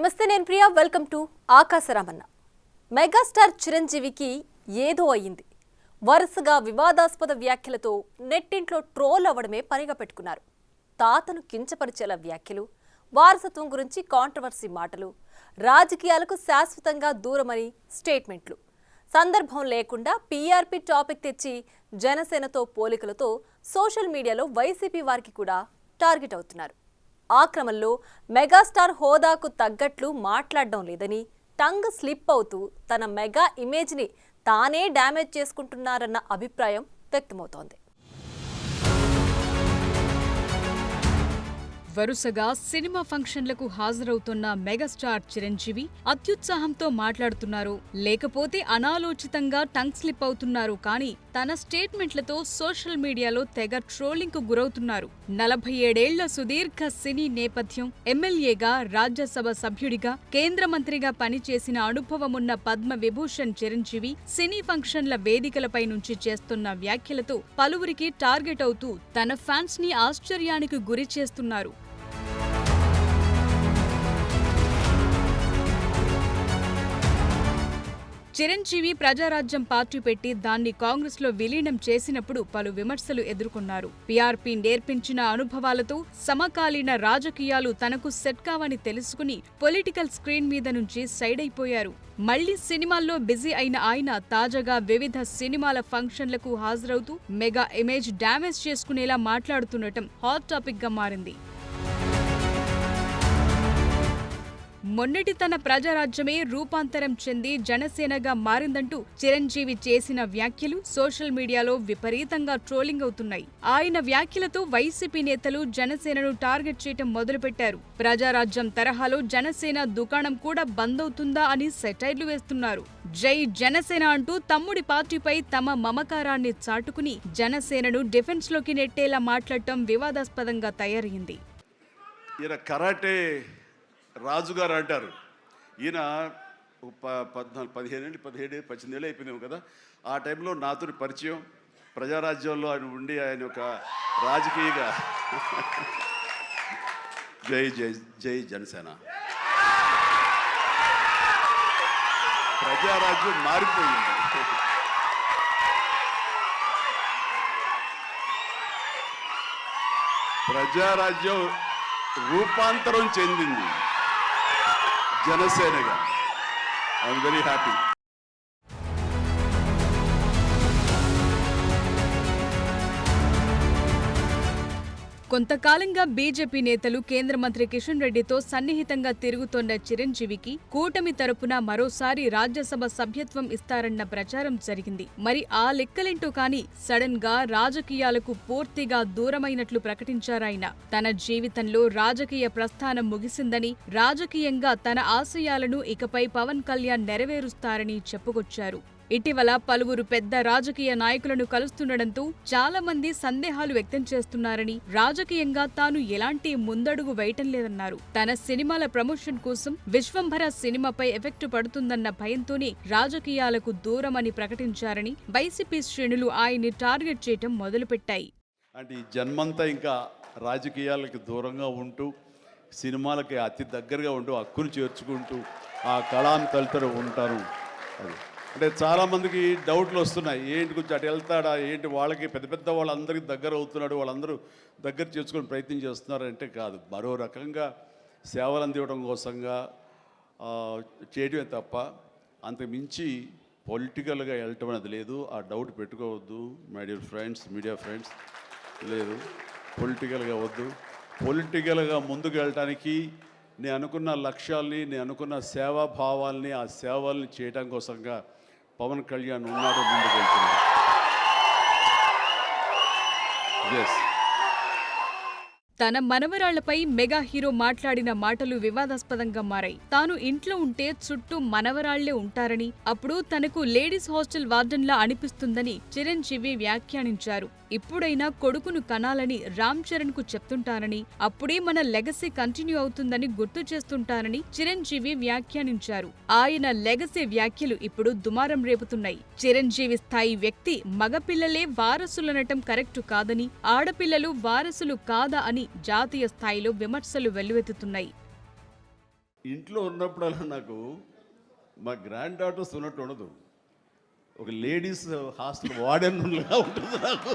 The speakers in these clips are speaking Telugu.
నమస్తే, నేను Priya. Welcome to Aakasharamanna. Megastar చిరంజీవికి ఏదో అయ్యింది. వరుసగా వివాదాస్పద వ్యాఖ్యలతో నెట్టింట్లో ట్రోల్ అవ్వడమే పనిగా పెట్టుకున్నారు. తాతను కించపరిచేలా వ్యాఖ్యలు, వారసత్వం గురించి కాంట్రవర్సీ మాటలు, రాజకీయాలకు శాశ్వతంగా దూరమని స్టేట్మెంట్లు. సందర్భం లేకుండా పీఆర్పీ టాపిక్ తెచ్చి జనసేనతో పోలికలతో సోషల్ మీడియాలో వైసీపీ వారికి కూడా టార్గెట్ అవుతున్నారు. ఆ క్రమంలో మెగాస్టార్ హోదాకు తగ్గట్లు మాట్లాడడం లేదని టంగ్ స్లిప్ అవుతూ తన మెగా ఇమేజ్ని తానే డ్యామేజ్ చేసుకుంటున్నారన్న అభిప్రాయం వ్యక్తమవుతోంది. వరుసగా సినిమా ఫంక్షన్లకు హాజరవుతున్న మెగాస్టార్ చిరంజీవి అత్యుత్సాహంతో మాట్లాడుతున్నారు, లేకపోతే అనాలోచితంగా టంగ్ స్లిప్ అవుతున్నారు. కానీ తన స్టేట్మెంట్లతో సోషల్ మీడియాలో తెగ ట్రోలింగ్ కు గురవుతున్నారు. 47 ఏళ్ల సుదీర్ఘ సినీ నేపథ్యం, ఎమ్మెల్యేగా, రాజ్యసభ సభ్యుడిగా, కేంద్ర మంత్రిగా పనిచేసిన అనుభవమున్న పద్మ విభూషణ్ చిరంజీవి సినీ ఫంక్షన్ల వేదికలపై నుంచి చేస్తున్న వ్యాఖ్యలతో పలువురికి టార్గెట్ అవుతూ తన ఫ్యాన్స్ ని ఆశ్చర్యానికి గురి చేస్తున్నారు. చిరంజీవి ప్రజారాజ్యం పార్టీ పెట్టి దాన్ని కాంగ్రెస్ లో విలీనం చేసినప్పుడు పలు విమర్శలు ఎదుర్కొన్నారు. పీఆర్పీ నేర్పించిన అనుభవాలతో సమకాలీన రాజకీయాలు తనకు సెట్ కావని తెలుసుకుని పొలిటికల్ స్క్రీన్ మీద నుంచి సైడ్ అయిపోయారు. మళ్లీ సినిమాల్లో బిజీ అయిన ఆయన తాజాగా వివిధ సినిమాల ఫంక్షన్లకు హాజరవుతూ మెగా ఇమేజ్ డ్యామేజ్ చేసుకునేలా మాట్లాడుతుండటం హాట్ టాపిక్ గా మారింది. మొన్నటి తన ప్రజారాజ్యమే రూపాంతరం చెంది జనసేనగా మారిందంటూ చిరంజీవి చేసిన వ్యాఖ్యలు సోషల్ మీడియాలో విపరీతంగా ట్రోలింగ్ అవుతున్నాయి. ఆయన వ్యాఖ్యలతో వైసీపీ నేతలు జనసేనను టార్గెట్ చేయటం మొదలుపెట్టారు. ప్రజారాజ్యం తరహాలో జనసేన దుకాణం కూడా బంద్ అవుతుందా అని సెటైర్లు వేస్తున్నారు. జై జనసేన అంటూ తమ్ముడి పార్టీపై తమ మమకారాన్ని చాటుకుని జనసేనను డిఫెన్స్ లోకి నెట్టేలా మాట్లాడటం వివాదాస్పదంగా తయారైంది. రాజుగారు అంటారు. ఈయన 17 ఏళ్ళు అయిపోయిందేమో కదా. ఆ టైంలో నాతో పరిచయం, ప్రజారాజ్యంలో ఆయన ఉండి ఆయన ఒక రాజకీయగా జై జై జై జనసేన, ప్రజారాజ్యం మారిపోయింది. ప్రజారాజ్యం రూపాంతరం చెందింది జనసేనగా. I'm very happy. కొంతకాలంగా బీజేపీ నేతలు కేంద్ర మంత్రి కిషన్ రెడ్డితో సన్నిహితంగా తిరుగుతోన్న చిరంజీవికి కూటమి తరపున మరోసారి రాజ్యసభ సభ్యత్వం ఇస్తారన్న ప్రచారం జరిగింది. మరి ఆ లెక్కలేంటో కానీ సడన్ గా రాజకీయాలకు పూర్తిగా దూరమైనట్లు ప్రకటించారాయన. తన జీవితంలో రాజకీయ ప్రస్థానం ముగిసిందని, రాజకీయంగా తన ఆశయాలను ఇకపై పవన్ కళ్యాణ్ నెరవేరుస్తారని చెప్పుకొచ్చారు. ఇటీవల పలువురు పెద్ద రాజకీయ నాయకులను కలుస్తుండటంతో చాలా మంది సందేహాలు వ్యక్తం చేస్తున్నారని, రాజకీయంగా తాను ఎలాంటి ముందడుగు వేయటం లేదన్నారు. తన సినిమాల ప్రమోషన్ కోసం విశ్వంభర సినిమాపై ఎఫెక్ట్ పడుతుందన్న భయంతోనే రాజకీయాలకు దూరమని ప్రకటించారని వైసీపీ శ్రేణులు ఆయన్ని టార్గెట్ చేయటం మొదలుపెట్టాయి. అంటే ఈ జన్మంతా ఇంకా రాజకీయాలకు దూరంగా ఉంటూ, సినిమాలకి అతి దగ్గరగా ఉంటూ, హక్కును చేర్చుకుంటూ ఆ కళాను తలుతూ ఉంటారు. అది అంటే చాలామందికి డౌట్లు వస్తున్నాయి. ఏంటి కొంచెం అటు వెళ్తాడా ఏంటి, వాళ్ళకి పెద్ద పెద్ద వాళ్ళందరికీ దగ్గర అవుతున్నాడు, వాళ్ళందరూ దగ్గర చేసుకుని ప్రయత్నం చేస్తున్నారంటే కాదు, మరో రకంగా సేవలు అందివ్వడం కోసంగా చేయడమే తప్ప అంతకు మించి పొలిటికల్గా వెళ్ళటం అనేది లేదు. ఆ డౌట్ పెట్టుకోవద్దు my dear friends, media friends. లేదు, పొలిటికల్గా వద్దు. పొలిటికల్గా ముందుకు వెళ్ళటానికి నేను అనుకున్న లక్ష్యాల్ని, నేను అనుకున్న సేవాభావాల్ని, ఆ సేవల్ని చేయడం కోసంగా పవన్ కళ్యాణ్ ఉన్నాడు, ముందుకు వెళ్తున్నాడు. తన మనవరాళ్లపై మెగా హీరో మాట్లాడిన మాటలు వివాదాస్పదంగా మారాయి. తాను ఇంట్లో ఉంటే చుట్టూ మనవరాళ్లే ఉంటారని, అప్పుడు తనకు లేడీస్ హాస్టల్ వార్డెన్లా అనిపిస్తుందని చిరంజీవి వ్యాఖ్యానించారు. ఇప్పుడైనా కొడుకును కనాలని రామ్ చరణ్ కు చెప్తుంటానని, అప్పుడే మన లెగసీ కంటిన్యూ అవుతుందని గుర్తు చేస్తుంటానని చిరంజీవి వ్యాఖ్యానించారు. ఆయన లెగసీ వ్యాఖ్యలు ఇప్పుడు దుమారం రేపుతున్నాయి. చిరంజీవి స్థాయి వ్యక్తి మగపిల్లలే వారసులనటం కరెక్టు కాదని, ఆడపిల్లలు వారసులు కాదా అని జాతీయ స్థాయిలో విమర్శలు వెల్లువెత్తుతున్నాయి. ఇంట్లో ఉన్నప్పుడల్లా నాకు మా గ్రాండ్ డాటర్స్ ఉన్నట్టు ఉండదు, ఒక లేడీస్ హాస్టల్ వార్డెన్గా ఉంటుంది నాకు.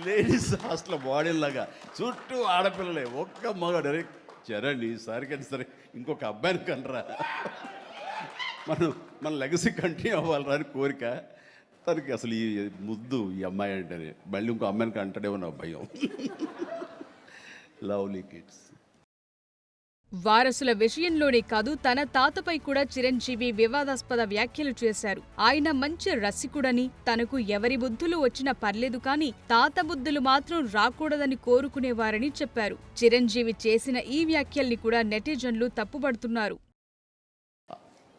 లేడీస్ హాస్టల్ వార్డెన్ లాగా చుట్టూ ఆడపిల్లలే, ఒక్క మగాడు. అరే చరణ్ ఈసారికి సరే ఇంకొక అబ్బాయిని కనరా, మన లెగసీ కంటిన్యూ అవ్వాలరా అని కోరిక. తనకి అసలు ఈ ముద్దు ఈ అమ్మాయి అంటేనే మళ్ళీ ఇంకో అమ్మాయిని కంటాడేమో నా భయం. Lovely kids. వారసుల విషయంలోనే కాదు తన తాతపై కూడా చిరంజీవి వివాదాస్పద వ్యాఖ్యలు చేశారు. ఆయన మంచి రసికుడని, తనకు ఎవరి బుద్ధులు వచ్చినా పర్లేదు కానీ తాత బుద్ధులు మాత్రం రాకూడదని కోరుకునేవారని చెప్పారు. చిరంజీవి చేసిన ఈ వ్యాఖ్యల్ని కూడా నెటిజన్లు తప్పుపడుతున్నారు.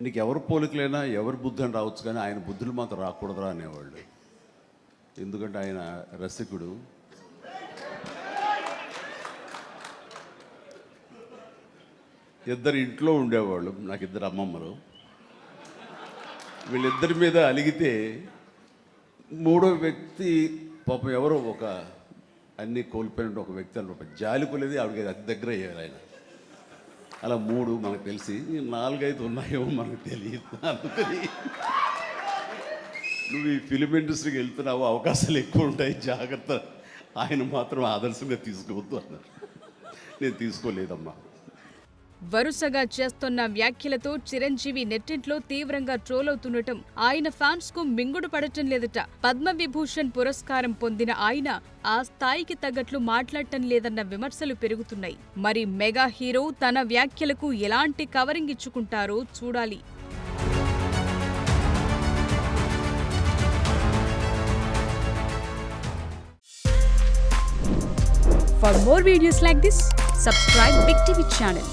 నీకు ఎవరు పోలికలైనా ఎవరి బుద్ధి అని రావచ్చు కానీ ఆయన బుద్ధులు మాత్రం రాకూడదురా అనేవాళ్ళు. ఎందుకంటే ఆయన రసికుడు. ఇద్దరు ఇంట్లో ఉండేవాళ్ళు, నాకు ఇద్దరు అమ్మమ్మలు. వీళ్ళిద్దరి మీద అలిగితే మూడో వ్యక్తి పాపం ఎవరో ఒక అన్నీ కోల్పోయినట్టు ఒక వ్యక్తి అనమాట, జాలి కొలేది ఆవిడకి అతి దగ్గర అయ్యారు ఆయన. అలా మూడు మనకు తెలిసి 4-5 ఉన్నాయేమో మనకు తెలియదు. అందుకని నువ్వు ఈ ఫిలిం ఇండస్ట్రీకి వెళ్తున్నావు, అవకాశాలు ఎక్కువ ఉంటాయి, జాగ్రత్త, ఆయన మాత్రం ఆదర్శంగా తీసుకోవద్దు అన్నారు. నేను తీసుకోలేదమ్మా. వరుసగా చేస్తున్న వ్యాఖ్యలతో చిరంజీవి నెట్టింట్లో తీవ్రంగా ట్రోల్ అవుతుండటం ఆయన ఫ్యాన్స్ కు మింగుడు పడటం లేదట. పద్మవిభూషణ్ పురస్కారం పొందిన ఆయన ఆ స్థాయికి తగ్గట్లు మాట్లాడటం లేదన్న విమర్శలు పెరుగుతున్నాయి. మరి మెగా హీరో తన వ్యాఖ్యలకు ఎలాంటి కవరింగ్ ఇచ్చుకుంటారో చూడాలి. For more videos like this, subscribe Big TV channel.